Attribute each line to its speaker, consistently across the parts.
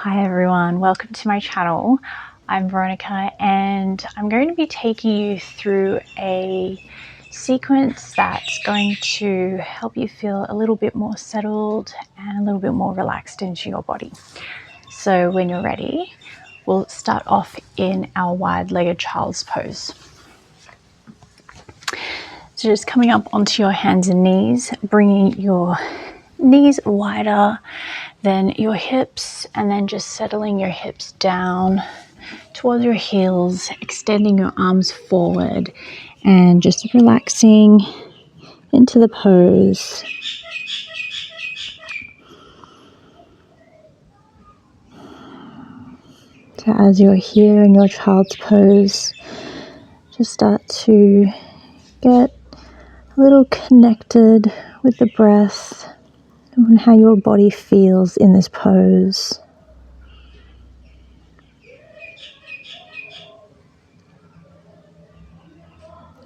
Speaker 1: Hi everyone, welcome to my channel. I'm Veronica and I'm going to be taking you through a sequence that's going to help you feel a little bit more settled and a little bit more relaxed into your body. So when you're ready, we'll start off in our wide-legged child's pose. So just coming up onto your hands and knees, bringing your knees wider than your hips, and then just settling your hips down towards your heels, extending your arms forward and just relaxing into the pose. So as you're here in your child's pose, just start to get a little connected with the breath and how your body feels in this pose.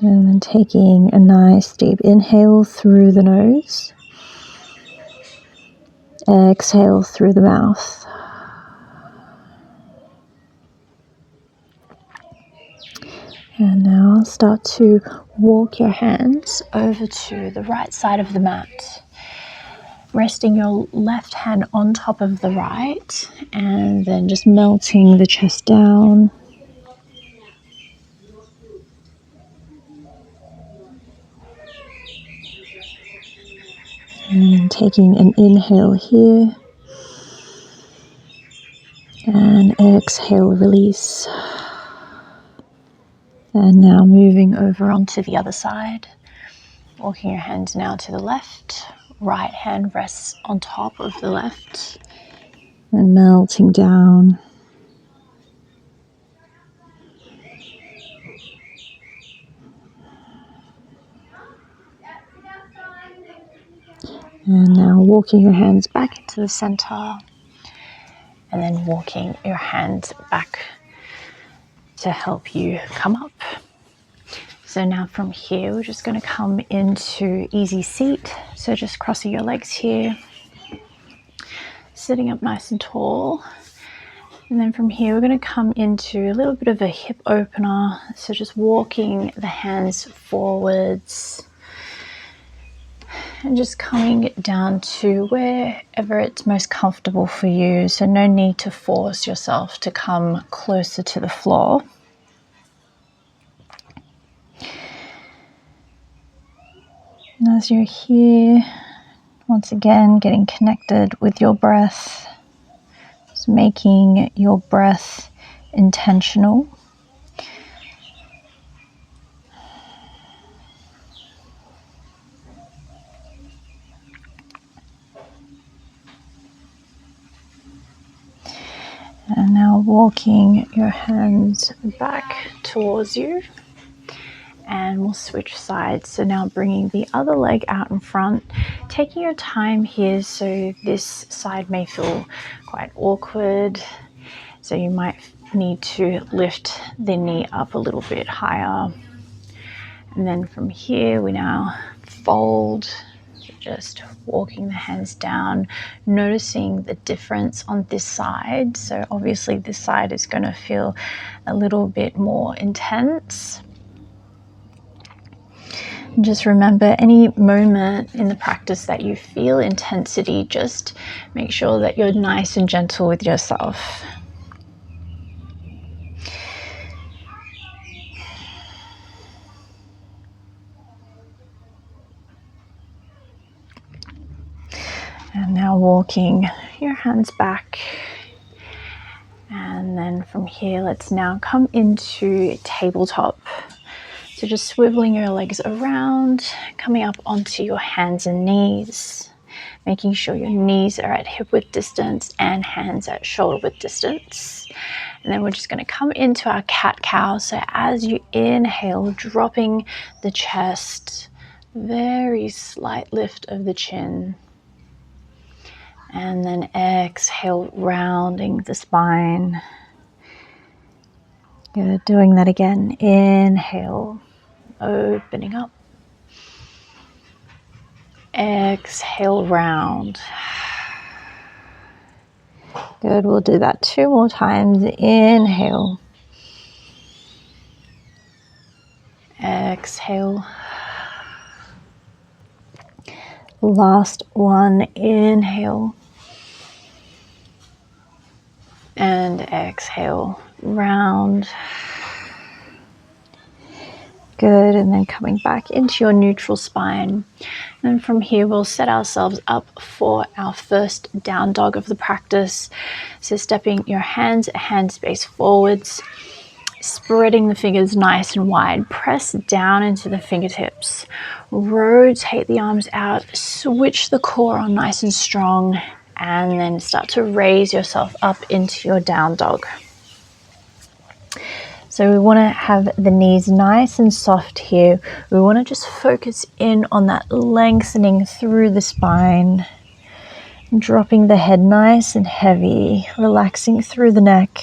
Speaker 1: And then taking a nice deep inhale through the nose. Exhale through the mouth. And now start to walk your hands over to the right side of the mat. Resting your left hand on top of the right and then just melting the chest down. And taking an inhale here. And exhale, release. And now moving over onto the other side. Walking your hands now to the left. Right hand rests on top of the left. And melting down. And now walking your hands back into the center. And then walking your hands back to help you come up. So now from here, we're just going to come into easy seat. So just crossing your legs here, sitting up nice and tall. And then from here, we're going to come into a little bit of a hip opener. So just walking the hands forwards and just coming down to wherever it's most comfortable for you. So no need to force yourself to come closer to the floor. And as you're here, once again, getting connected with your breath, just making your breath intentional. And now walking your hands back towards you. And we'll switch sides. So now bringing the other leg out in front, taking your time here. So this side may feel quite awkward. So you might need to lift the knee up a little bit higher. And then from here, we now fold. So just walking the hands down, noticing the difference on this side. So obviously this side is going to feel a little bit more intense. Just remember, any moment in the practice that you feel intensity, just make sure that you're nice and gentle with yourself. And now walking your hands back. And then from here, let's now come into tabletop. So just swiveling your legs around, coming up onto your hands and knees, making sure your knees are at hip width distance and hands at shoulder width distance. And then we're just going to come into our cat-cow. So as you inhale, dropping the chest, very slight lift of the chin. And then exhale, rounding the spine. Good, doing that again. Inhale, opening up. Exhale, round. Good, we'll do that 2 more times. Inhale. Exhale. Last one, inhale. And exhale, round. Good, and then coming back into your neutral spine. And from here, we'll set ourselves up for our first down dog of the practice. So stepping your hands at hand space forwards, spreading the fingers nice and wide. Press down into the fingertips. Rotate the arms out. Switch the core on nice and strong. And then start to raise yourself up into your down dog. So we want to have the knees nice and soft here. We want to just focus in on that lengthening through the spine. Dropping the head nice and heavy, relaxing through the neck.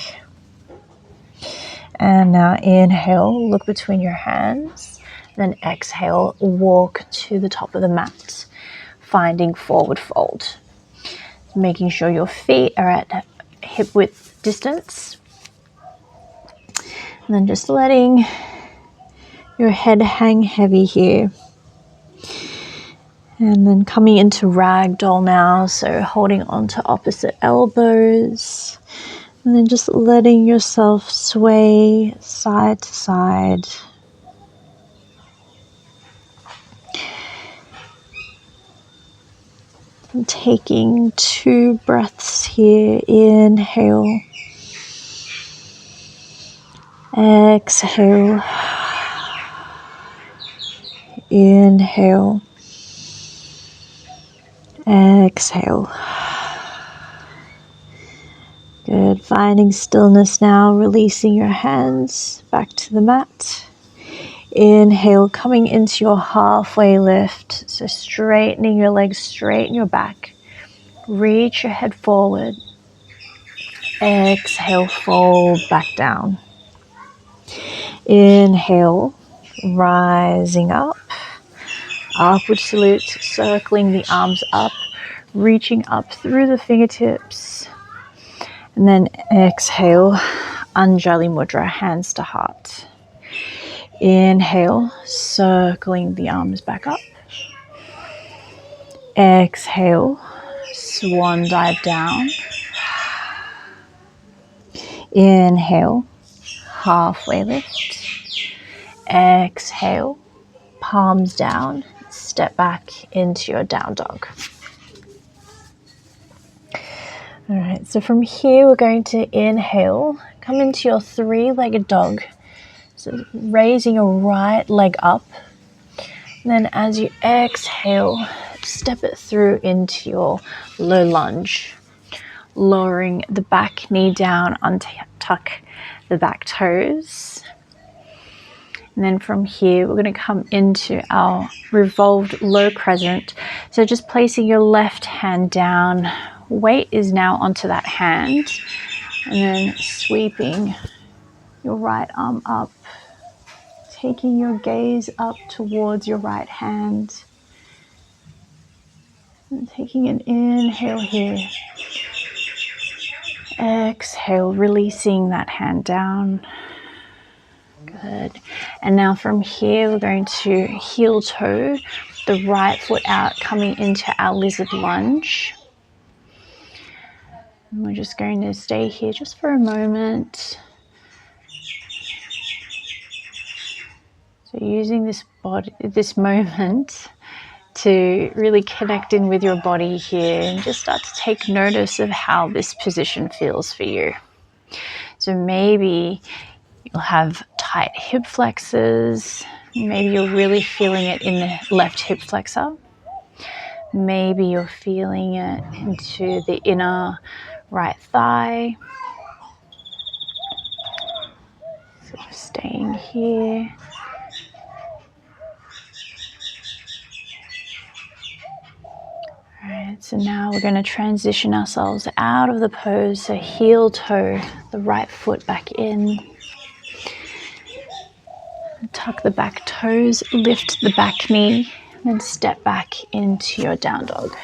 Speaker 1: And now inhale, look between your hands. Then exhale, walk to the top of the mat, finding forward fold. Making sure your feet are at hip width distance. And then just letting your head hang heavy here. And then coming into ragdoll now, so holding on to opposite elbows. And then just letting yourself sway side to side. And taking 2 breaths here. Inhale. Exhale. Inhale. Exhale. Good. Finding stillness now, releasing your hands back to the mat. Inhale, coming into your halfway lift. So straightening your legs, straighten your back. Reach your head forward. Exhale, fold back down. Inhale, rising up. Upward salute, circling the arms up, reaching up through the fingertips. And then exhale, Anjali Mudra, hands to heart. Inhale, circling the arms back up. Exhale, swan dive down. Inhale, halfway lift. Exhale, palms down. Step back into your down dog. All right, so from here we're going to inhale, come into your 3-legged dog. So raising your right leg up. And then as you exhale, step it through into your low lunge. Lowering the back knee down, untuck the back toes. And then from here, we're going to come into our revolved low crescent. So just placing your left hand down. Weight is now onto that hand. And then sweeping your right arm up. Taking your gaze up towards your right hand. And taking an inhale here. Exhale, releasing that hand down. Good. And now from here, we're going to heel toe the right foot out, coming into our lizard lunge. And we're just going to stay here just for a moment. So using this moment to really connect in with your body here and just start to take notice of how this position feels for you. So maybe you'll have tight hip flexors. Maybe you're really feeling it in the left hip flexor. Maybe you're feeling it into the inner right thigh. So just staying here. All right, so now we're going to transition ourselves out of the pose. So heel toe the right foot back in. Tuck the back toes, lift the back knee, and step back into your down dog.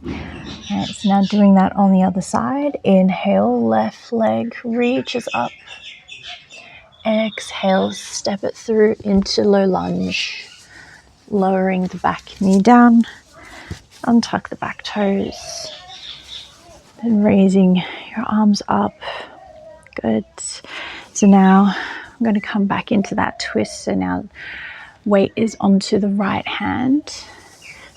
Speaker 1: Alright, so now doing that on the other side. Inhale, left leg reaches up. Exhale, step it through into low lunge. Lowering the back knee down. Untuck the back toes. Then raising your arms up. Good. So now I'm going to come back into that twist. So now weight is onto the right hand.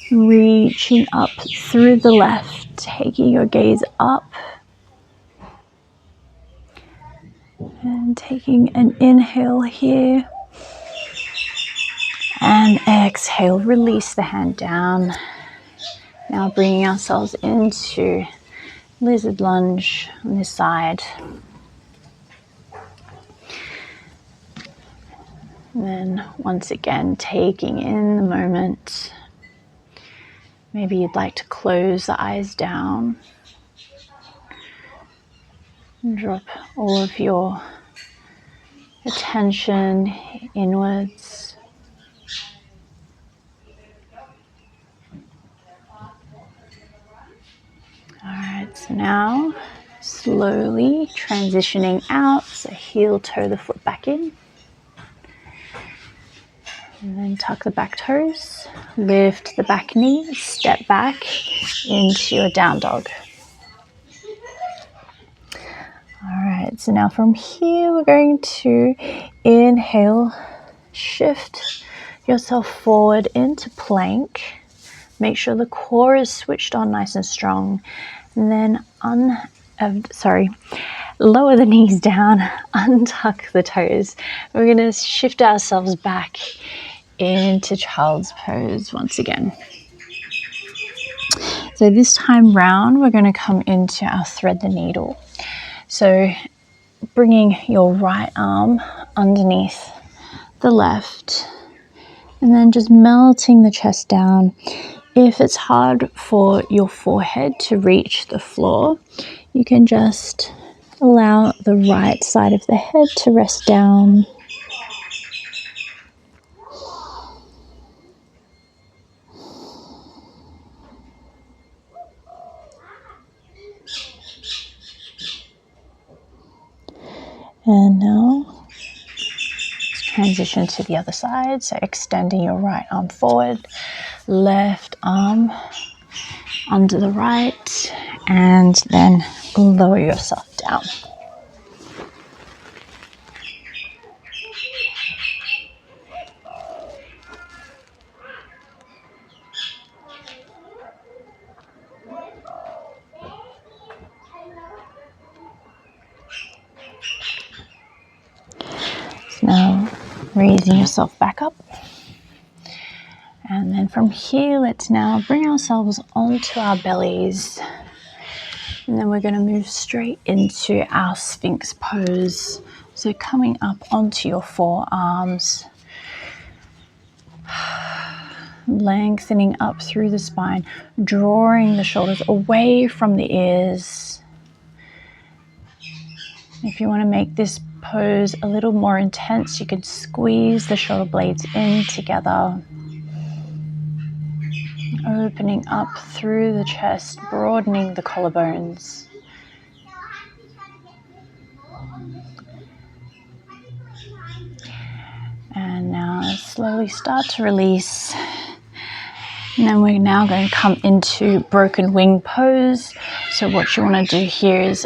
Speaker 1: Reaching up through the left, taking your gaze up and taking an inhale here and exhale, release the hand down. Now bringing ourselves into lizard lunge on this side. And then once again, taking in the moment. Maybe you'd like to close the eyes down and drop all of your attention inwards. All right, so now slowly transitioning out. So heel toe the foot back in. And then tuck the back toes, lift the back knee, step back into your down dog. All right, so now from here we're going to inhale, shift yourself forward into plank. Make sure the core is switched on nice and strong. And then lower the knees down, untuck the toes. We're going to shift ourselves back into child's pose once again. So this time round, we're going to come into our thread the needle. So bringing your right arm underneath the left and then just melting the chest down. If it's hard for your forehead to reach the floor, you can just allow the right side of the head to rest down. And now let's transition to the other side. So extending your right arm forward, left arm under the right, and then lower yourself down. Now raising yourself back up, and then from here let's now bring ourselves onto our bellies, and then we're going to move straight into our Sphinx pose. So coming up onto your forearms, lengthening up through the spine, drawing the shoulders away from the ears. If you want to make this pose a little more intense, you could squeeze the shoulder blades in together, opening up through the chest, broadening the collarbones. And now slowly start to release. And then we're now going to come into broken wing pose. So what you want to do here is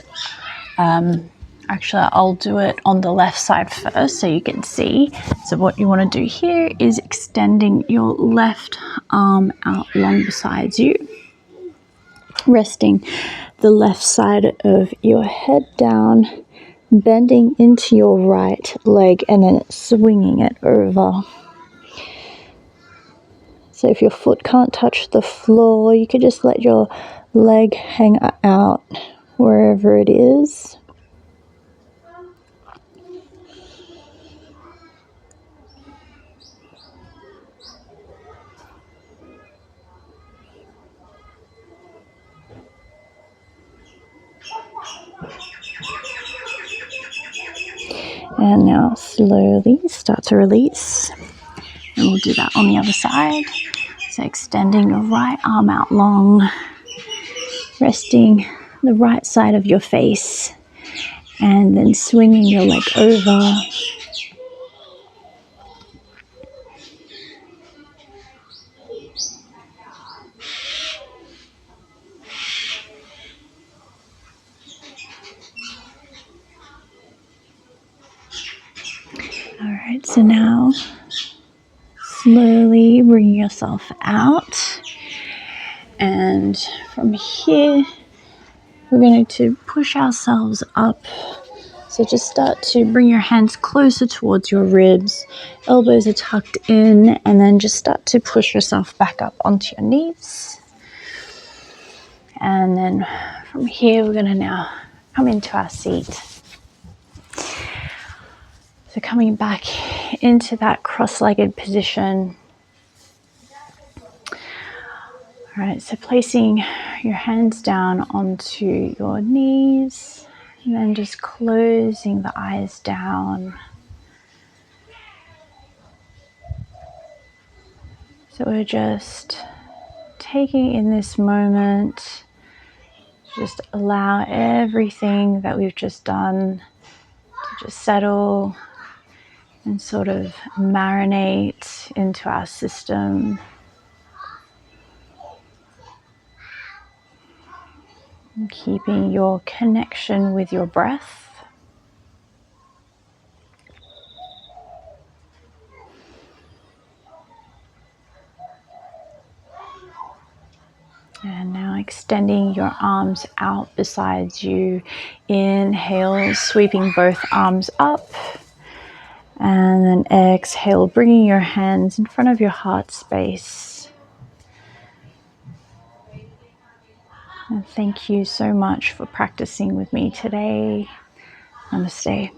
Speaker 1: actually, I'll do it on the left side first so you can see. So what you want to do here is extending your left arm out long beside you, resting the left side of your head down, bending into your right leg and then swinging it over. So if your foot can't touch the floor, you could just let your leg hang out wherever it is. And now slowly start to release. And we'll do that on the other side. So extending your right arm out long. resting the right side of your face and then swinging your leg over. All right, so now slowly bring yourself out, and from here we're going to push ourselves up. So just start to bring your hands closer towards your ribs, elbows are tucked in, and then just start to push yourself back up onto your knees. And then from here we're going to now come into our seat. So coming back into that cross-legged position. All right, so placing your hands down onto your knees and then just closing the eyes down. So we're just taking in this moment, just allow everything that we've just done to just settle and sort of marinate into our system. And keeping your connection with your breath. And now extending your arms out beside you. Inhale, sweeping both arms up. And then exhale, bringing your hands in front of your heart space. And thank you so much for practicing with me today. Namaste.